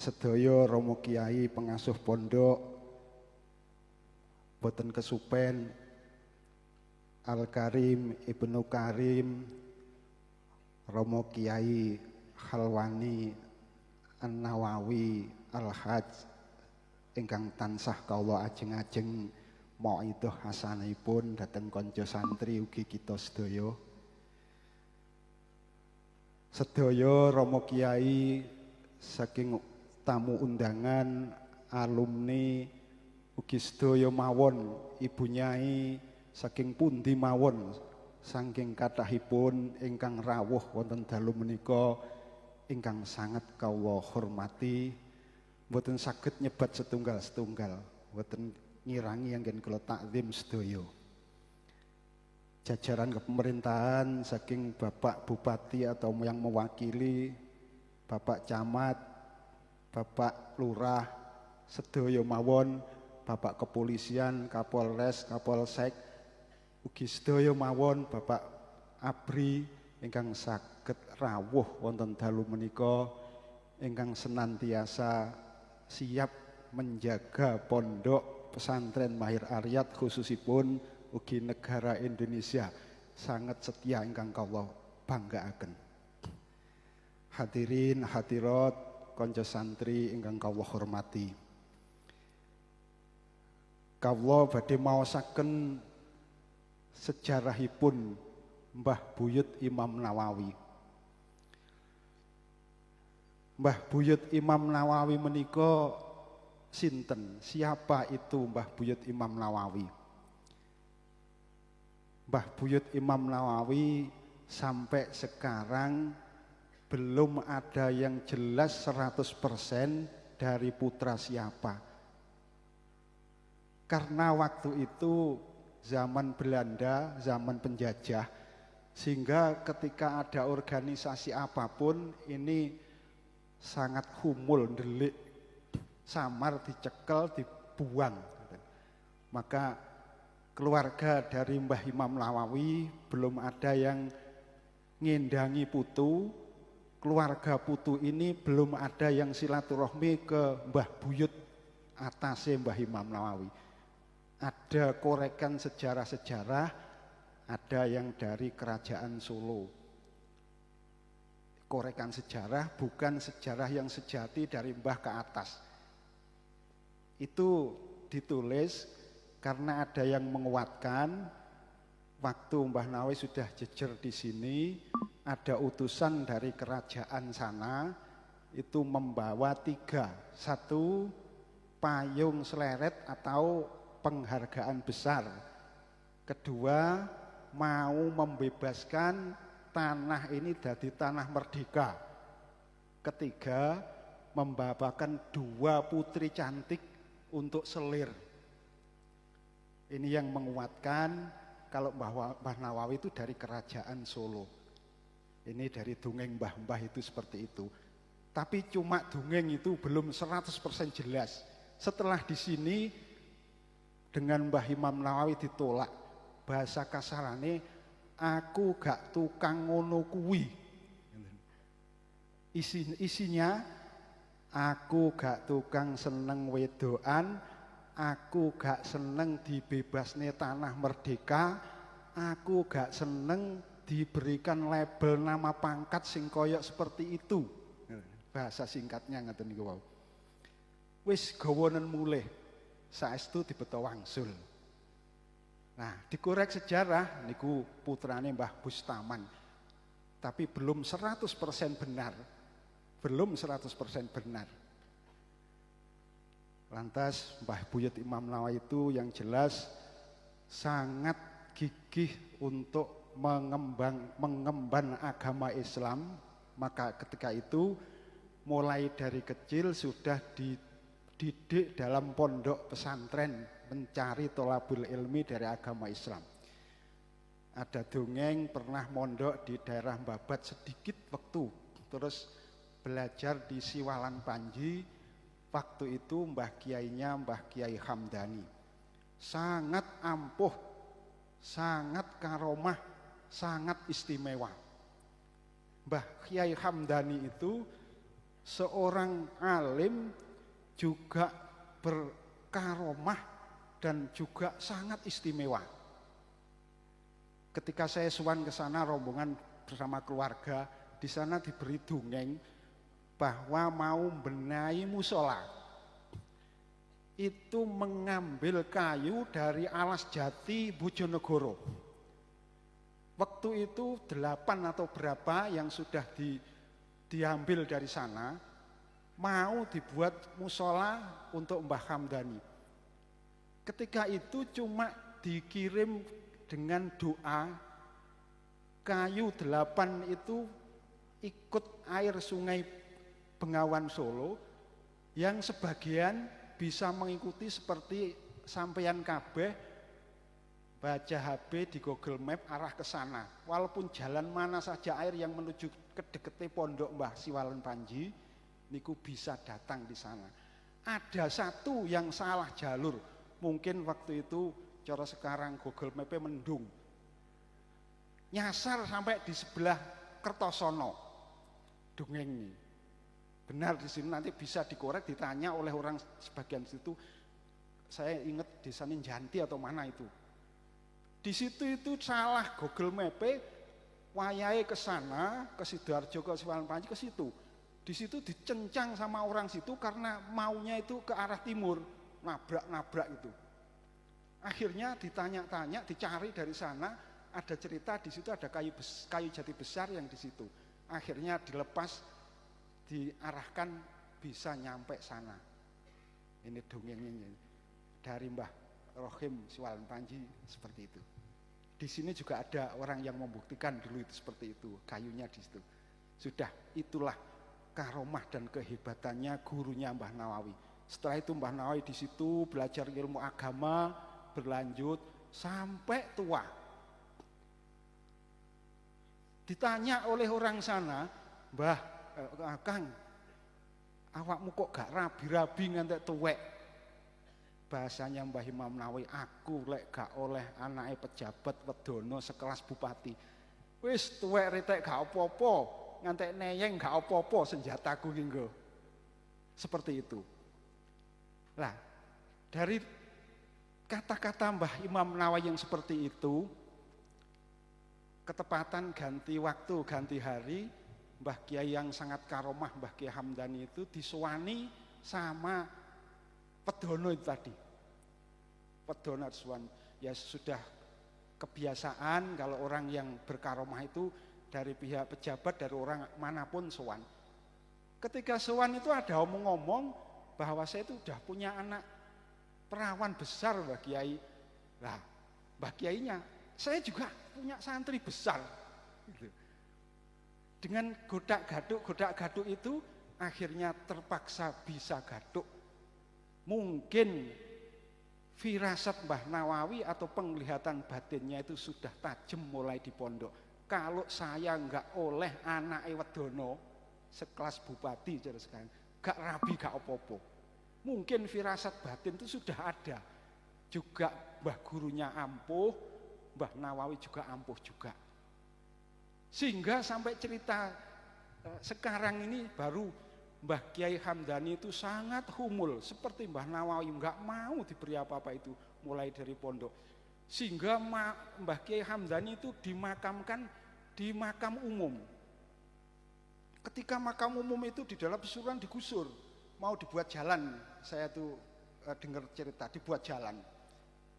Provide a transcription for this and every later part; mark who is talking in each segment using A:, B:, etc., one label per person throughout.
A: sedaya Romo Kiai pengasuh pondok boten kesupen Al Karim Ibnu Karim Romo Kiai Khalwani An-Nawawi Al-Hajj ingkang tansah kawula ajeng-ajeng mauidhah hasanipun dhateng kanca santri ugi kita sedaya. Sedaya Romo Kiai saking tamu undangan alumni ugi sedaya mawon Ibu Nyai saking pundi mawon saking kathahipun ingkang rawuh wonten dalu menika ingkang sangat kawula hormati, mboten saged nyebat setunggal-setunggal, mboten ngirangi anggen kula takzim sedaya. Jajaran kepemerintahan saking Bapak Bupati atau yang mewakili Bapak Camat, Bapak Lurah, sedaya mawon, Bapak Kepolisian, Kapolres, Kapolsek, ugi sedaya mawon Bapak Abri ingkang saged rawuh wonten dalu menika ingkang senantiasa siap menjaga pondok pesantren Mahir Aryat khususipun ugi negara Indonesia sangat setia ingkang kawula banggaaken. Hadirin hadirat kanca santri ingkang kawula hormati. Kawula badhe maosaken sejarahipun Mbah Buyut Imam Nawawi. Mbah Buyut Imam Nawawi menika sinten? Siapa itu Mbah Buyut Imam Nawawi? Mbah Buyut Imam Nawawi sampai sekarang belum ada yang jelas 100% dari putra siapa. Karena waktu itu zaman Belanda, zaman penjajah, sehingga ketika ada organisasi apapun ini sangat humul, delik, samar, dicekel, dibuang. Maka keluarga dari Mbah Imam Nawawi belum ada yang ngendangi putu, keluarga putu ini belum ada yang silaturahmi ke Mbah Buyut atase Mbah Imam Nawawi. Ada korekan sejarah-sejarah, ada yang dari kerajaan Solo. Korekan sejarah bukan sejarah yang sejati dari mbah ke atas. Itu ditulis karena ada yang menguatkan waktu Mbah Nawawi sudah jejer di sini, ada utusan dari kerajaan sana itu membawa 3. 1 payung seleret atau penghargaan besar. 2 mau membebaskan tanah ini dari tanah merdeka. 3 membawakan 2 putri cantik untuk selir. Ini yang menguatkan kalau Mbah Nawawi itu dari kerajaan Solo. Ini dari dongeng mbah-mbah itu seperti itu. Tapi cuma dongeng itu belum 100% jelas. Setelah di sini dengan Mbah Imam Nawawi ditolak, bahasa kasarane aku gak tukang ngono kuwi. Isinya aku gak tukang seneng wedoan, aku gak seneng dibebasne tanah merdeka, aku gak seneng diberikan label nama pangkat sing koyok seperti itu. Bahasa singkatnya ngoten niku wau. Wis gawonen mulih saestu dibeta wangsul. Nah, dikorek sejarah niku putrane Mbah Bustaman. Tapi belum 100% benar. Belum 100% benar. Lantas Mbah Buyut Imam Nawawi itu yang jelas sangat gigih untuk mengemban agama Islam. Maka ketika itu mulai dari kecil sudah dididik dalam pondok pesantren mencari tholabul ilmi dari agama Islam. Ada dongeng pernah mondok di daerah Babat sedikit waktu, terus belajar di Siwalan Panji. Waktu itu Mbah Kiainya Mbah Kiai Hamdani. Sangat ampuh, sangat karomah, sangat istimewa. Mbah Kiai Hamdani itu seorang alim juga berkaromah dan juga sangat istimewa. Ketika saya sowan ke sana rombongan bersama keluarga, di sana diberi dongeng bahwa mau benahi musola itu mengambil kayu dari alas jati Bojonegoro. Waktu itu 8 atau berapa yang sudah diambil dari sana, mau dibuat musola untuk Mbah Hamdani. Ketika itu cuma dikirim dengan doa, kayu 8 itu ikut air sungai Bengawan Solo, yang sebagian bisa mengikuti seperti sampeyan kabeh baca HP di Google Map arah ke sana. Walaupun jalan mana saja air yang menuju ke dekete pondok Mbah Siwalan Panji, niku bisa datang di sana. Ada satu yang salah jalur, mungkin waktu itu cara sekarang Google Map-nya mendung, nyasar sampai di sebelah Kertosono. Dongeng ini benar, di sini nanti bisa dikorek, ditanya oleh orang sebagian situ. Saya ingat desa Janti atau mana itu. Di situ itu salah Google Map, wayahe ke sana, ke Sidoarjo, ke Siwalan Panji, ke situ. Di situ dicencang sama orang situ karena maunya itu ke arah timur, nabrak-nabrak itu. Akhirnya ditanya-tanya, dicari dari sana, ada cerita di situ ada kayu jati besar yang di situ. Akhirnya dilepas, diarahkan bisa nyampe sana. Ini dongengnya dari Mbah Rohim Siwalan Panji seperti itu. Di sini juga ada orang yang membuktikan dulu itu seperti itu, kayunya di situ. Sudah, itulah karomah dan kehebatannya gurunya Mbah Nawawi. Setelah itu Mbah Nawawi di situ belajar ilmu agama, berlanjut sampai tua. Ditanya oleh orang sana, Mbah, Kang, awakmu kok gak rabi-rabi ngantek tuwek? Bahasanya Mbah Imam Nawawi, aku lek gak oleh anake pejabat wedono sekelas bupati, wis tuwek retek gak apa-apa, ngantek neyeng gak apa-apa, senjataku iki nggo. Seperti itu. Lah, dari kata-kata Mbah Imam Nawawi yang seperti itu, ketepatan ganti waktu, ganti hari, Mbah Kiai yang sangat karomah, Mbah Kiai Hamdani itu disuwani sama pedono itu tadi. Pedono suwan, ya sudah kebiasaan kalau orang yang berkaromah itu dari pihak pejabat, dari orang manapun sowan. Ketika sowan itu ada omong-omong bahwa saya itu sudah punya anak perawan besar Mbah Kiai. Lah, Mbah Kiainya, saya juga punya santri besar. Gitu. Dengan godak-gaduk itu akhirnya terpaksa bisa gaduk. Mungkin firasat Mbah Nawawi atau penglihatan batinnya itu sudah tajam mulai di pondok. Kalau saya enggak oleh anak wedono sekelas bupati jadi sekarang, gak rabi gak opo-opo. Mungkin firasat batin itu sudah ada. Juga Mbah gurunya ampuh, Mbah Nawawi juga ampuh juga. Sehingga sampai cerita sekarang ini baru Mbah Kiai Hamdani itu sangat humul seperti Mbah Nawawi, enggak mau diberi apa-apa itu mulai dari pondok. Sehingga Mbah Kiai Hamdani itu dimakamkan di makam umum. Ketika makam umum itu di dalam Pasuruan digusur, mau dibuat jalan, saya tuh dengar cerita dibuat jalan.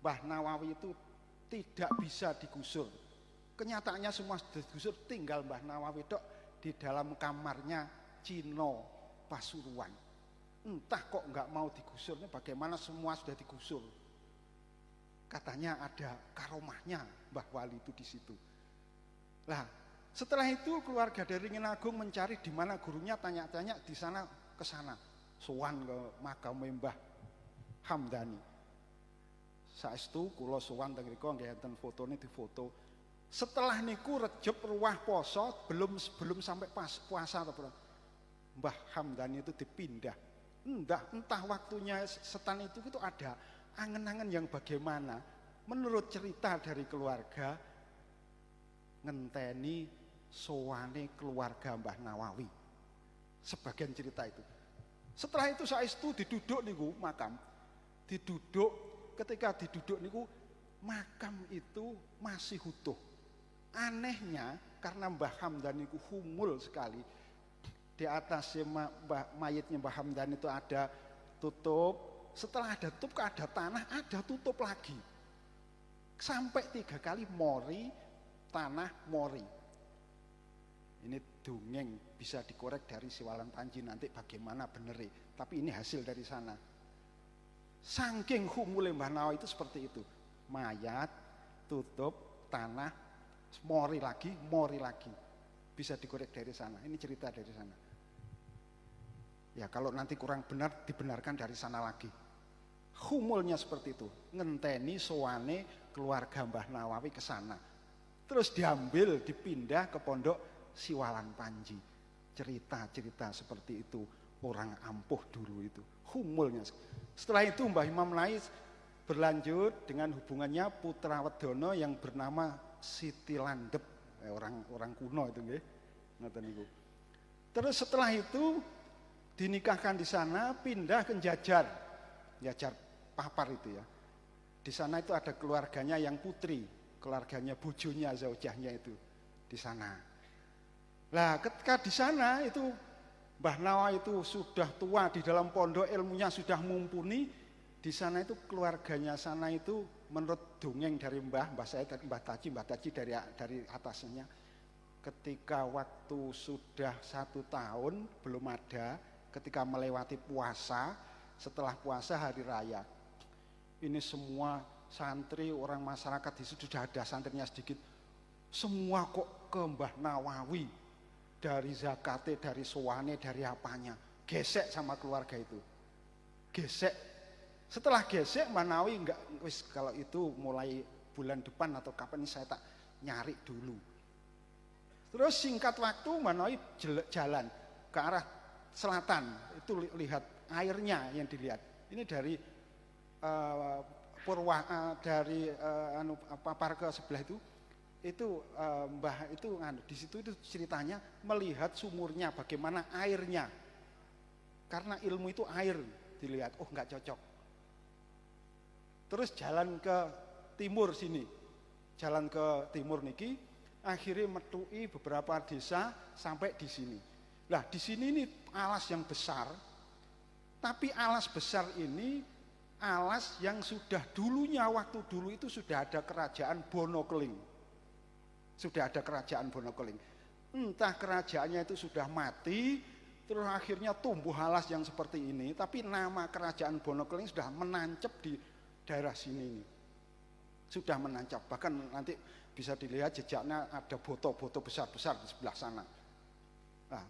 A: Mbah Nawawi itu tidak bisa digusur. Kenyataannya semua sudah digusur, tinggal Mbah Nawawi tok di dalam kamarnya Cino Pasuruan. Entah kok enggak mau digusur, bagaimana semua sudah digusur. Katanya ada karomahnya Mbah Wali itu di situ. Lah, setelah itu keluarga dari Ringin Agung mencari di mana gurunya, tanya-tanya di sana ke sana. Sowan ke makam Mbah Hamdani. Saestu kula sowan teng mriku nggih enten fotone difoto. Setelah niku Rejeb ruwah poso, belum sampai puasa atau Mbah Hamdani itu dipindah. Entah waktunya setan itu ada angen-angen yang bagaimana. Menurut cerita dari keluarga, ngenteni sowane keluarga Mbah Nawawi. sebagian cerita itu. Setelah itu saestu diduduk niku makam. Diduduk, ketika diduduk niku makam itu masih utuh. Anehnya karena Mbah Hamdan niku humul sekali. Di atas mayitnya Mbah Hamdan itu ada tutup. Setelah ada tutup ada tanah, ada tutup lagi. Sampai 3 kali mori, tanah mori. Ini dongeng bisa dikorek dari Siwalan Panji nanti bagaimana beneri. Tapi ini hasil dari sana. Saking humule Mbah Nawawi itu seperti itu. Mayat, tutup, tanah, mori lagi. Bisa dikorek dari sana. Ini cerita dari sana. Ya kalau nanti kurang benar dibenarkan dari sana lagi. Humulnya seperti itu. Ngenteni sowane keluarga Mbah Nawawi ke sana. Terus diambil, dipindah ke pondok Siwalan Panji. Cerita-cerita seperti itu orang ampuh dulu itu. Humulnya. Setelah itu Mbah Imam Nais berlanjut dengan hubungannya putra wedono yang bernama Siti Landep. Orang kuno itu nggih. Ngoten niku. Terus setelah itu dinikahkan di sana, pindah ke Jajar Papar itu ya. Di sana itu ada keluarganya yang putri, keluarganya bojonya, zaujahnya itu di sana. Lah ketika di sana itu Mbah Nawawi itu sudah tua di dalam pondok, ilmunya sudah mumpuni. Di sana itu keluarganya sana itu menurut dongeng dari Mbah Taji dari atasnya. Ketika waktu sudah 1 tahun belum ada, ketika melewati puasa, setelah puasa hari raya, ini semua santri orang masyarakat di situ sudah ada santrinya sedikit, semua kok ke Mbah Nawawi, dari zakate, dari sowane, dari apanya, gesek sama keluarga itu, gesek. Setelah gesek Mbah Nawawi enggak, wis kalau itu mulai bulan depan atau kapan ini saya tak nyari dulu. Terus singkat waktu Mbah Nawawi jalan ke arah selatan, itu lihat airnya yang dilihat. Ini dari Parke sebelah itu Mbah itu di situ itu ceritanya melihat sumurnya, bagaimana airnya. Karena ilmu itu air dilihat, oh enggak cocok. Terus jalan ke timur sini. Jalan ke timur niki, akhirnya metui beberapa desa sampai di sini. Nah, di sini ini alas yang besar. Tapi alas besar ini alas yang sudah dulunya, waktu dulu itu sudah ada kerajaan Bonokeling. Sudah ada kerajaan Bonokeling. Entah kerajaannya itu sudah mati, terus akhirnya tumbuh alas yang seperti ini. Tapi nama kerajaan Bonokeling sudah menancap di daerah sini ini. Sudah menancap. Bahkan nanti bisa dilihat jejaknya ada boto-boto besar-besar di sebelah sana. Nah,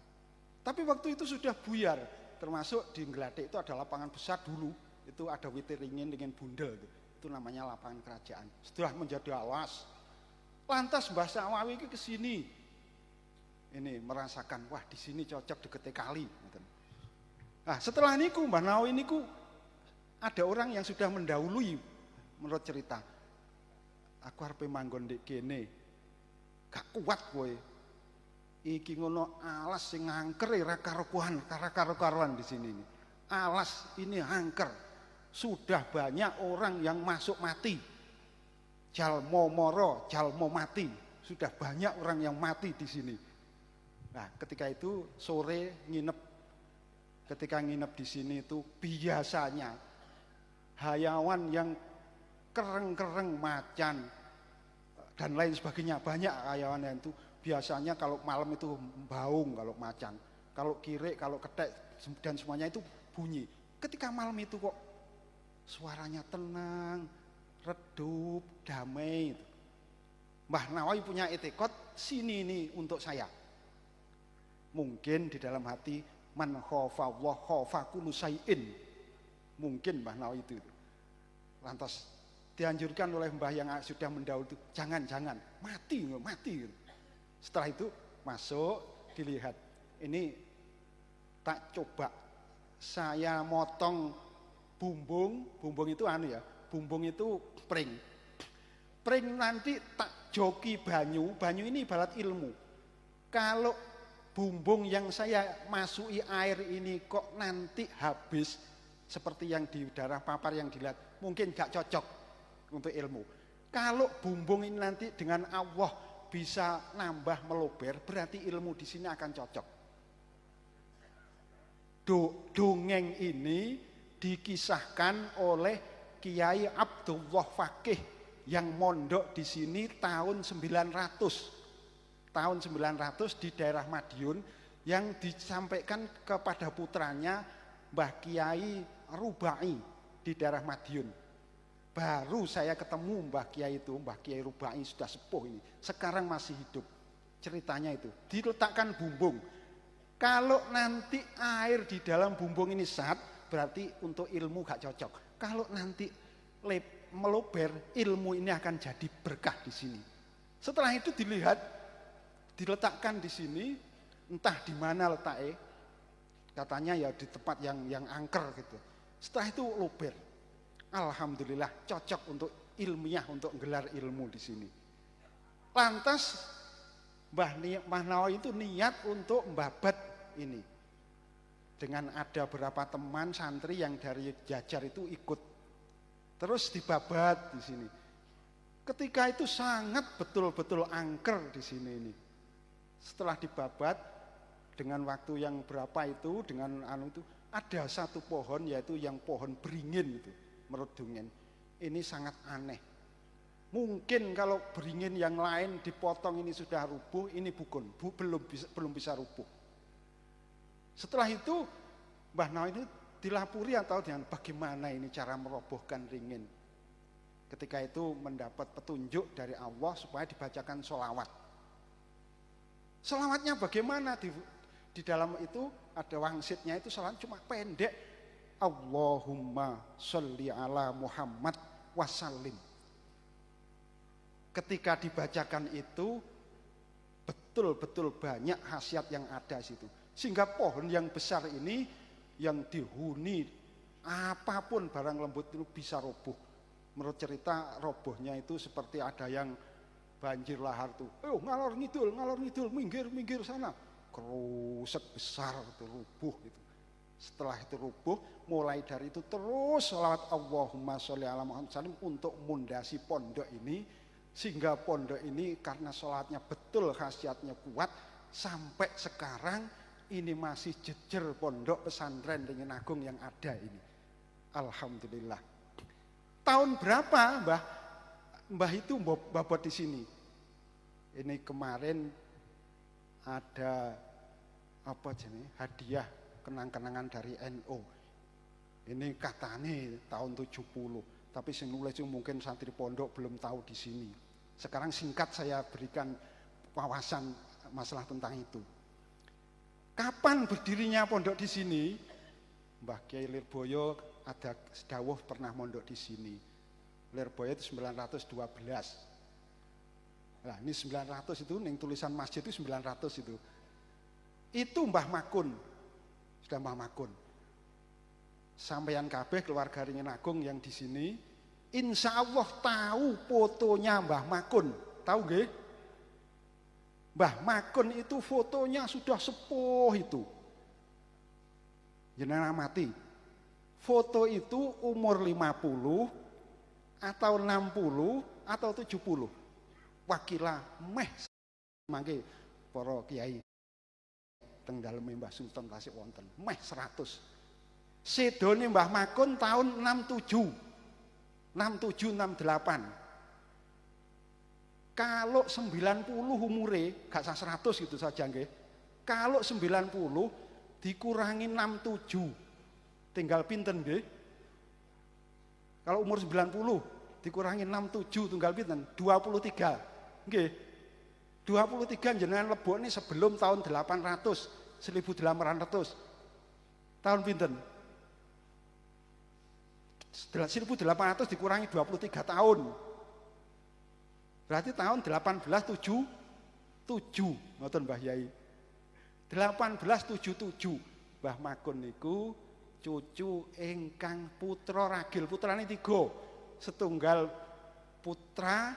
A: tapi waktu itu sudah buyar. Termasuk di Ngladek itu ada lapangan besar dulu. Itu ada Witiringin dengan Bundel. Itu namanya lapangan kerajaan. Setelah menjadi alas, lantas Mbah Nawawi ke sini. Ini merasakan, wah di sini cocok dekete kali. Nah, setelah niku Mbah Nawawi niku ada orang yang sudah mendahului menurut cerita. Aku arep manggon ndek kene. Gak kuat kowe. Iki ngono alas sing angker ora karo-karuan di sini ini. Alas ini angker. Sudah banyak orang yang masuk mati. Jalmo moro, jalmo mati. Sudah banyak orang yang mati di sini. Nah, ketika itu sore nginep. Ketika nginep di sini itu biasanya hayawan yang kereng-kereng, macan dan lain sebagainya, banyak hayawan yang itu biasanya kalau malam itu baung, kalau macan, kalau kirik, kalau ketek dan semuanya itu bunyi. Ketika malam itu kok suaranya tenang, redup, damai. Mbah Nawawi punya etikot, sini ini untuk saya. Mungkin di dalam hati man khofa wa khofa kullu syai'in. Mungkin Mbah Nawawi itu. Lantas dianjurkan oleh mbah yang sudah mendahului itu, jangan, mati. Setelah itu masuk, dilihat. Ini tak coba saya motong bumbung itu bumbung itu pring nanti tak joki banyu ini ibarat ilmu. Kalau bumbung yang saya masuki air ini kok nanti habis seperti yang di darah papar yang dilihat, mungkin gak cocok untuk ilmu. Kalau bumbung ini nanti dengan Allah bisa nambah meluber, berarti ilmu di sini akan cocok. Dongeng ini dikisahkan oleh Kiai Abdullah Fakih yang mondok di sini tahun 900. Tahun 900 di daerah Madiun, yang disampaikan kepada putranya Mbah Kiai Rubai di daerah Madiun. Baru saya ketemu Mbah Kiai itu, Mbah Kiai Rubai sudah sepuh ini, sekarang masih hidup. Ceritanya itu, diletakkan bumbung. Kalau nanti air di dalam bumbung ini sat, berarti untuk ilmu gak cocok. Kalau nanti meluber, ilmu ini akan jadi berkah di sini. Setelah itu dilihat, diletakkan di sini, entah di mana letaknya, katanya ya di tempat yang angker gitu. Setelah itu luber. Alhamdulillah cocok untuk ilmiah, untuk gelar ilmu di sini. Lantas Mbah Nawawi itu niat untuk membabat ini. Dengan ada beberapa teman santri yang dari Jajar itu ikut. Terus dibabat di sini. Ketika itu sangat betul-betul angker di sini ini. Setelah dibabat dengan waktu yang berapa itu, dengan itu ada satu pohon, yaitu yang pohon beringin itu, menurut dongeng ini sangat aneh. Mungkin kalau beringin yang lain dipotong ini sudah rubuh, ini belum bisa rubuh. Setelah itu Mbah Nawawi ini dilapuri atau dengan bagaimana ini cara merobohkan ringin. Ketika itu mendapat petunjuk dari Allah supaya dibacakan sholawat. Sholawatnya bagaimana? Di dalam itu ada wangsitnya, itu sholawat cuma pendek. Allahumma sholli ala Muhammad wasallim. Ketika dibacakan itu betul-betul banyak khasiat yang ada di situ. Sehingga pohon yang besar ini yang dihuni apapun barang lembut itu bisa roboh. Menurut cerita robohnya itu seperti ada yang banjir lahar tuh, ngalor ngidul, minggir sana, kerusek besar itu rubuh gitu. Setelah itu rubuh, mulai dari itu terus sholawat Allahumma sholli ala Muhammad salim untuk mundasi pondok ini, sehingga pondok ini karena sholatnya betul khasiatnya kuat, sampai sekarang ini masih jejer pondok pesantren Ringin Agung yang ada ini. Alhamdulillah. Tahun berapa Mbah itu babot di sini. Ini kemarin ada apa jenis hadiah kenang-kenangan dari NU. Ini katanya tahun 70, tapi sing nulis mungkin santri pondok belum tahu di sini. Sekarang singkat saya berikan wawasan masalah tentang itu. Kapan berdirinya pondok di sini? Mbah Kiai Lirboyo ada dawuh pernah mondok di sini. Lirboyo itu 912. Nah, ini 900 itu ning tulisan masjid itu 900 itu. Itu Mbah Makun. Sudah Mbah Makun. Sampeyan kabeh keluarga Ringin Agung yang di sini, insya Allah tahu fotonya Mbah Makun. Tahu nggih? Mbah Makun itu fotonya sudah sepuh itu. Jenengan mati. Foto itu umur 50 atau 60 atau 70. Wakilah meh mangke para kiai teng daleme Mbah Sultan Tasik wonten meh 100. Sedone Mbah Makun tahun 67 68. Kalau 90 umure gak sah 100 gitu saja nggih. Kalau 90 dikurangi 67 tinggal pinten nggih? Kalau umur 90 dikurangi 67 tinggal pinten? 23. Nggih. 23 jenengan lebokne sebelum tahun 800, 1800. Tahun pinten? 1800 dikurangi 23 tahun. Berarti tahun 1877. Ngoten Mbah Yai. 1877 Mbah Makun niku cucu ingkang putra ragil. Putrane 3. Setunggal putra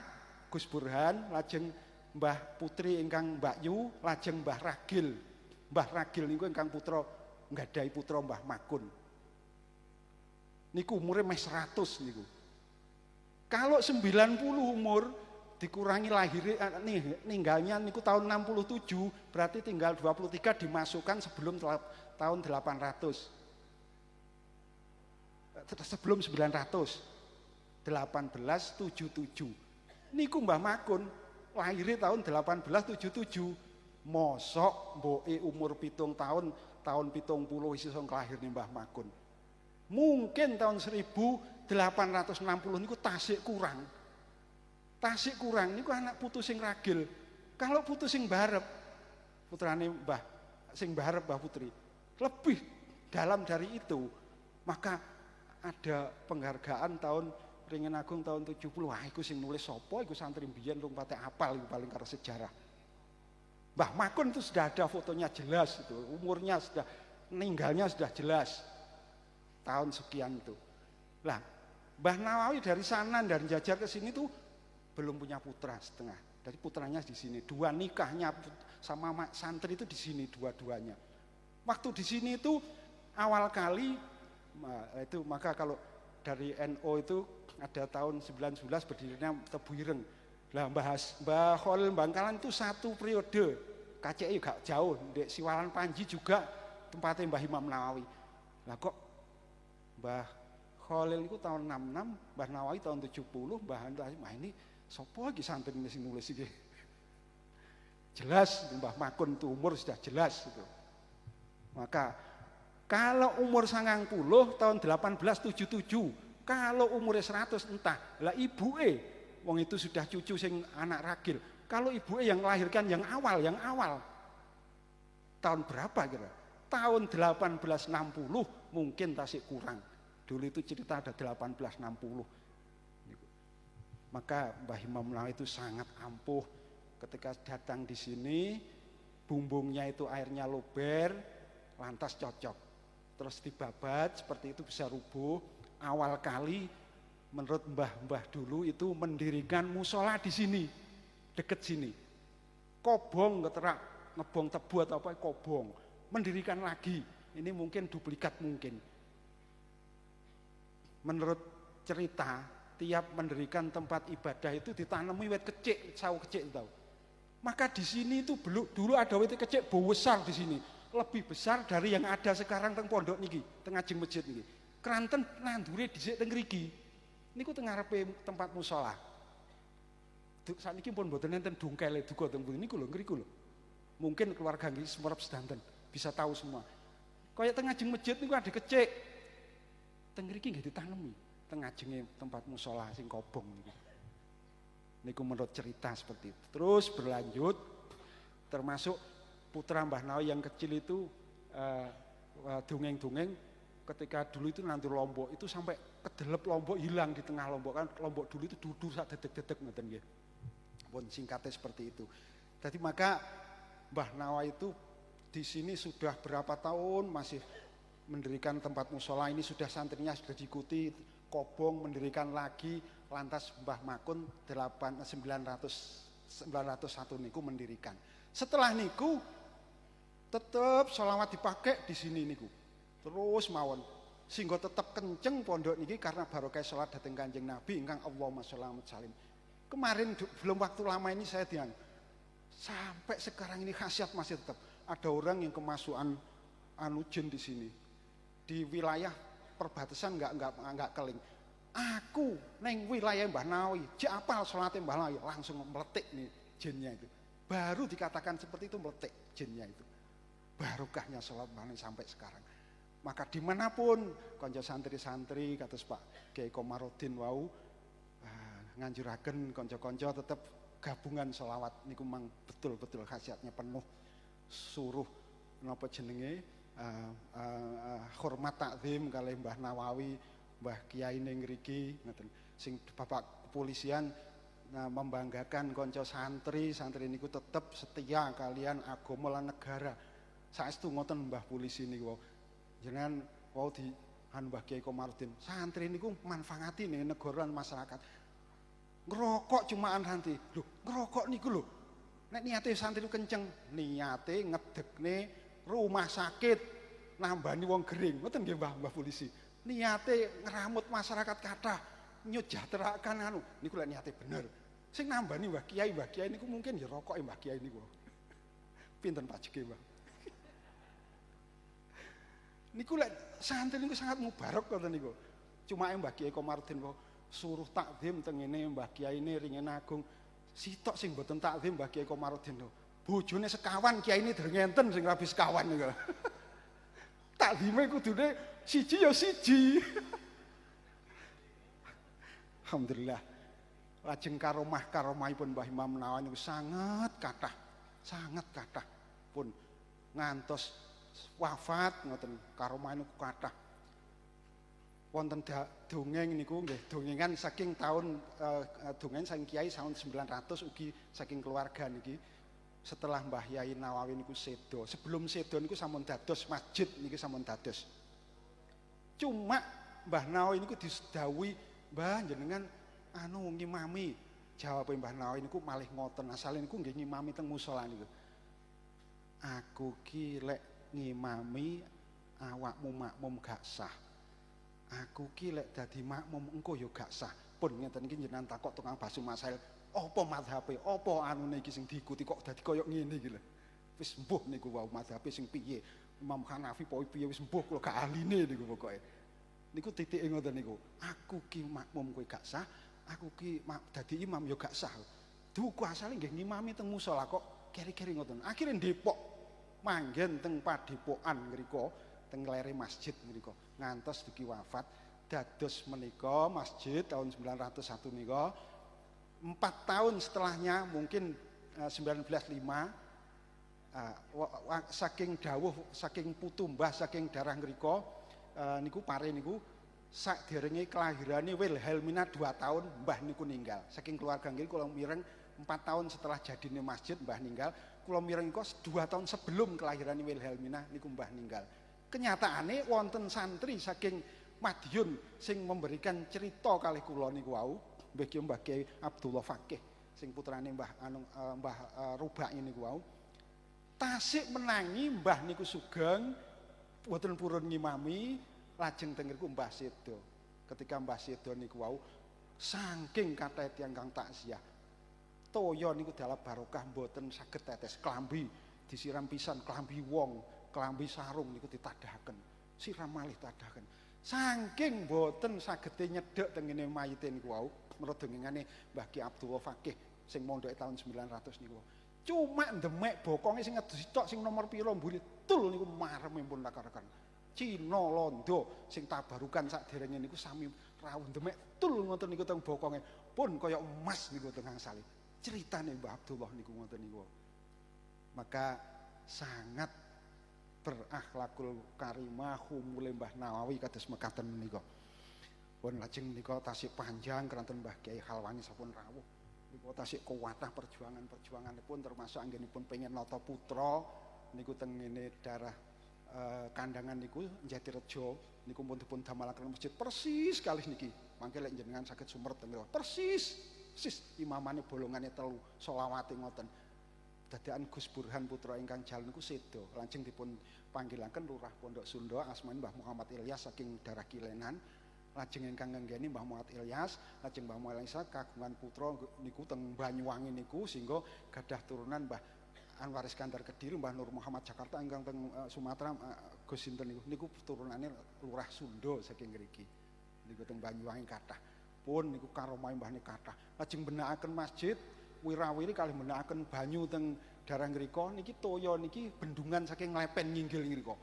A: Gus Burhan, lajeng Mbah Putri ingkang Mbak Yu, lajeng Mbah Ragil. Mbah Ragil niku ingkang putra nggadahi putra Mbah Makun. Niku umure meh 100 niku. Kalau 90 umur dikurangi lahir ninggalnya niku tahun 67, berarti tinggal 23 dimasukkan sebelum tahun 800. Sebelum 900. 1877. Niku Mbah Makun lahirnya tahun 1877. Mosok mboke umur 7 tahun 70 iso kelahirne Mbah Makun. Mungkin tahun 1860 niku tasik kurang. Tasik kurang niku anak putu sing Ragil. Kalau putu sing Barep, putrane Mbah sing Barep Mbah Putri, lebih dalam dari itu. Maka ada penghargaan tahun Ringin Agung tahun 70. Wah, iku sing nulis sapa? Iku santri mbiyen rung pate apal, iku paling karo sejarah. Mbah Makun itu sudah ada fotonya jelas itu, umurnya sudah, meninggalnya sudah jelas. Tahun sekian itu. Lah, Mbah Nawawi dari sana dari Jajar ke sini tuh belum punya putra setengah. Dari putranya di sini, 2 nikahnya sama santri itu di sini dua-duanya. Waktu di sini itu awal kali itu, maka kalau dari NO itu ada tahun 1911 berdirinya Tebu Ireng. Lah Mbah Khalil Bangkalan itu satu periode. KCI gak jauh, di Siwalan Panji juga tempatnya Mbah Imam Nawawi. Lah kok Mbah Khalil itu tahun 66, Mbah Nawawi tahun 70, Mbah ini sapa iki santri sing nulis iki. Jelas Mbah Makun itu umur sudah jelas itu. Maka kalau umur 90 tahun 1877, kalau umurnya 100 entah. Lah ibuke wong itu sudah cucu sing anak Ragil. Kalau ibuke yang melahirkan yang awal tahun berapa kira? Tahun 1860 mungkin tasik kurang. Dulu itu cerita ada 1860. Maka Mbah Imam Nawawi itu sangat ampuh ketika datang di sini, bumbungnya itu airnya luber, lantas cocok. Terus dibabat seperti itu bisa rubuh. Awal kali menurut mbah-mbah dulu itu mendirikan musola di sini, deket sini. Kobong keterak, ngebong tebu atau apa, kobong. Mendirikan lagi, ini mungkin duplikat mungkin. Menurut cerita, tiap mendirikan tempat ibadah itu ditanami wit kecik, sawo kecik tahu. Maka di sini itu dulu ada wit kecik besar di sini. Lebih besar dari yang ada sekarang teng pondok niki, teng ngajeng masjid niki. Kranten nandure dhisik teng ngriki. Niku teng ngarepe tempat musala. Sakniki pun mboten enten dongkele duka teng niku lho ngriku lho. Mungkin keluarga nggih semerep sedanten bisa tahu semua. Kaya teng ngajeng masjid niku ada kecik. Teng ngriki nggih ditanemi teng ngajenge tempat musala sing kobong niku. Niku menurut cerita seperti itu. Terus berlanjut termasuk putra Mbah Nawawi yang kecil itu dongeng-dongeng ketika dulu itu nanti Lombok itu sampai kedelep Lombok hilang di tengah Lombok kan. Lombok dulu itu dudur sak dedek-dedek ngoten nggih. Pun singkatnya seperti itu. Jadi maka Mbah Nawawi itu di sini sudah berapa tahun masih mendirikan tempat mushola, ini sudah santrinya sudah diikuti, kobong mendirikan lagi, lantas Mbah Makun 901 niku mendirikan. Setelah niku tetap sholawat dipakai di sini niku. Terus mawon sehingga tetap kenceng pondok niki karena barokah sholat dateng Kanjeng Nabi ingkang Allahumma sholli wa sallim. Kemarin belum waktu lama ini saya diang sampai sekarang ini khasiat masih tetap ada orang yang kemasukan jin di sini di wilayah perbatasan enggak keling. Aku neng wilayah Mbah Nawawi, jek apal sholatnya Mbah Nawawi langsung meletik nih jinnya itu. Baru dikatakan seperti itu meletik jinnya itu. Barokahnya sholat Mbah Nawawi sampai sekarang. Maka dimanapun konco santri-santri kados Pak Kiai Komarudin wau nganjuraken konco-konco tetap gabungan sholawat niku mang betul-betul khasiatnya penuh suruh napa jenenge hormat takzim kalih Mbah Nawawi, Mbah Kiai ning ngriki ngoten. Sing Bapak kepolisian membanggakan konco santri niku tetap setia kalian agama lan negara. Saestu ngoten Mbah polisi niku. Jenengan wau di Mbah Kiai Komarudin, santri niku manfaati ning negara lan masyarakat. Ngerokok cumaan nanti. Lho, ngerokok niku lho. Nek niate santri kenceng, niate ngedekne rumah sakit, nambani wong gering. Ngoten nggih Mbah Polisi. Niate ngramut masyarakat kathah, nyejahterakan anu niku lek niate bener. Sing nambani Mbah Kiai niku mungkin ya rokoke Mbah Kiai niku. Pinten pajeke, Mbah? Niku lek santri niku sangat mubarak ngoten niku. Cuma Mbah Kiai Komarudin kok suruh takdim teng ngene Mbah Kiai ini ringen agung. Sitok sing mboten takdim Mbah Kiai Komarudin lho. Bojone sekawan Kiai ini dereng enten sing rabi sekawan niku. Takdime kudune siji ya siji. Alhamdulillah. Lajeng karomahipun Mbah Imam Nawawi niku sangat kathah pun ngantos wafat ngoten karomah niku kathah. Wonten dongeng niku nggih dongengan saking tahun dongeng saking Kiai tahun 900 ugi saking keluarga niki. Setelah Mbah Yai Nawawi niku sedo, sebelum sedo niku sampun dados masjid niki sampun dados. Cuma Mbah Nawawi niku didhawuhi, "Mbah jenengan anu ngimami." Jawabe Mbah Nawawi niku malih ngoten, asale niku nggih ngimami teng musala niku. "Aku ki lek ngimami awakmu makmum gak sah. Aku ki lek dadi makmum engko ya gak sah." Pun ngeten iki jenengan takok tukang basu masail, apa madhabe, apa anune iki sing diikuti kok dadi kaya ngene iki lho. Wis mbuh niku wau madhabe sing piye. Imam Hanafi pokoke piye wis mbuh kula gak ahline niku pokoke. Niku titike ngoten niku. Aku ki makmum kowe gak sah, aku ki dadi imam ya gak sah. Duku asale nggih ngimami teng musala kok keri-keri ngoten. Akhire Depok manggen teng padepokan ngriko, teng lere masjid ngriko. Ngantos dugi wafat dados menika masjid tahun 901 nika. 4 tahun setelahnya mungkin 1905 saking dawuh saking putu mbah saking darah ngriko niku pare niku sakderenge kelahirane Wilhelmina 2 tahun mbah niku ninggal. Saking keluarga nggih kula mireng 4 tahun setelah jadine masjid mbah ninggal. Kula mireng kok 2 tahun sebelum kelahirane Wilhelmina niku mbah ninggal. Kenyataane wonten santri saking Madiun sing memberikan cerita kalih kula niku wau. Mbah Kiai Abdullah Fakih sing putrane Mbah Rubai niku wau. Tasik menangi mbah niku sugeng boten purun ngimami lajeng teng ngriku Mbah Sedo. Ketika Mbah Sedo niku wau saking kathah tiyang kang takziah. Toya niku dalah barokah mboten saged tetes klambi disiram pisan klambi wong, klambi sarung niku ditadahaken. Siram malih tadahaken. Saking boten sagede nyedhek teng ngene mayite niku wau. Menurut dongengane Mbah Ki Abdullah Fakih sing mondoke tahun 900 niku. Cuma ndemek bokonge sing ngedisitok sing nomor pira mburi tul niku maremipun lakar-lakar. Cina Londo sing tabarukan sakderenge niku sami rawuh ndemek tul ngoten niku teng bokonge pun kaya emas niku teng angsale. Ceritane Mbah Abdullah niku ngoten niku. Maka sangat berakhlakul karimah humule Mbah Nawawi kados mekaten menika. Pun lajeng nika tasik panjang keranten Mbah Kiai Khalwani sampun rawuh. Nika tasik kuwatah perjuanganipun termasuk anggenipun pengen nata putra niku teng ngene daerah kandangan niku Jatirejo niku pun damelaken masjid persis kalih niki. Mangke lek jenengan saged sumerep teng persis imamane bolongane 3 selawate ngoten. Dadakan Gus Burhan putra ingkang jalan niku sedo. Lajeng dipun panggilaken Lurah Pondok Sunda asmane Mbah Muhammad Ilyas saking daerah Kilenan. Lajeng ingkang ngenggeni Mbah Muhammad Ilyas, lajeng Mbah Muhammad Ilyas kagungan putra niku teng Banyuwangi niku sehingga gadah turunan Mbah Anwar Iskandar Kediri, Mbah Nur Muhammad Jakarta ingkang teng Sumatera Gus sinten niku turunane Lurah Sunda saking ngriki. Niku teng Banyuwangi kathah. Pun niku karomah mbahne kathah. Lajeng benakaken masjid wirawiri kalih benakaken banyu teng daerah ngrika niki toya niki bendungan saking Lepen Nyinggil ngrika.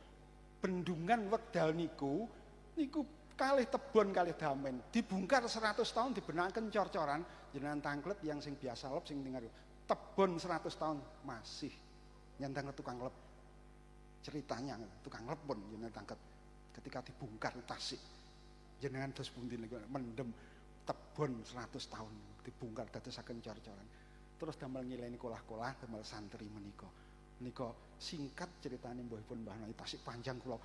A: Bendungan wekdal niku kalih tebon kalih damen dibongkar 100 tahun dibenakaken cor-coran jenengan tangklet yang sing biasa lep sing tinggal tebon 100 tahun masih nyandang tukang lep ceritanya tukang lep pun jenengan tangket ketika dibongkar Tasik jenengan dos pundi niku mendem tebon 100 tahun dibongkar dadosaken cor-coran terus damel ngileni kolah-kolah damel santri menika singkat ceritane mbahipun Mbah Nawawi Tasik panjang kula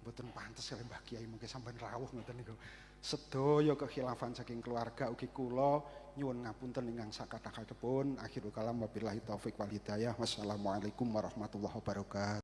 A: mboten pantes kali Mbah Kiai mengke sampean rawuh ngoten niku. Sedaya kekhilafan saking keluarga ugi kula nyuwun ngapunten ingkang sakathahipun. Akhirul kalam wabillahi taufik wal hidayah. Wassalamualaikum warahmatullahi wabarakatuh.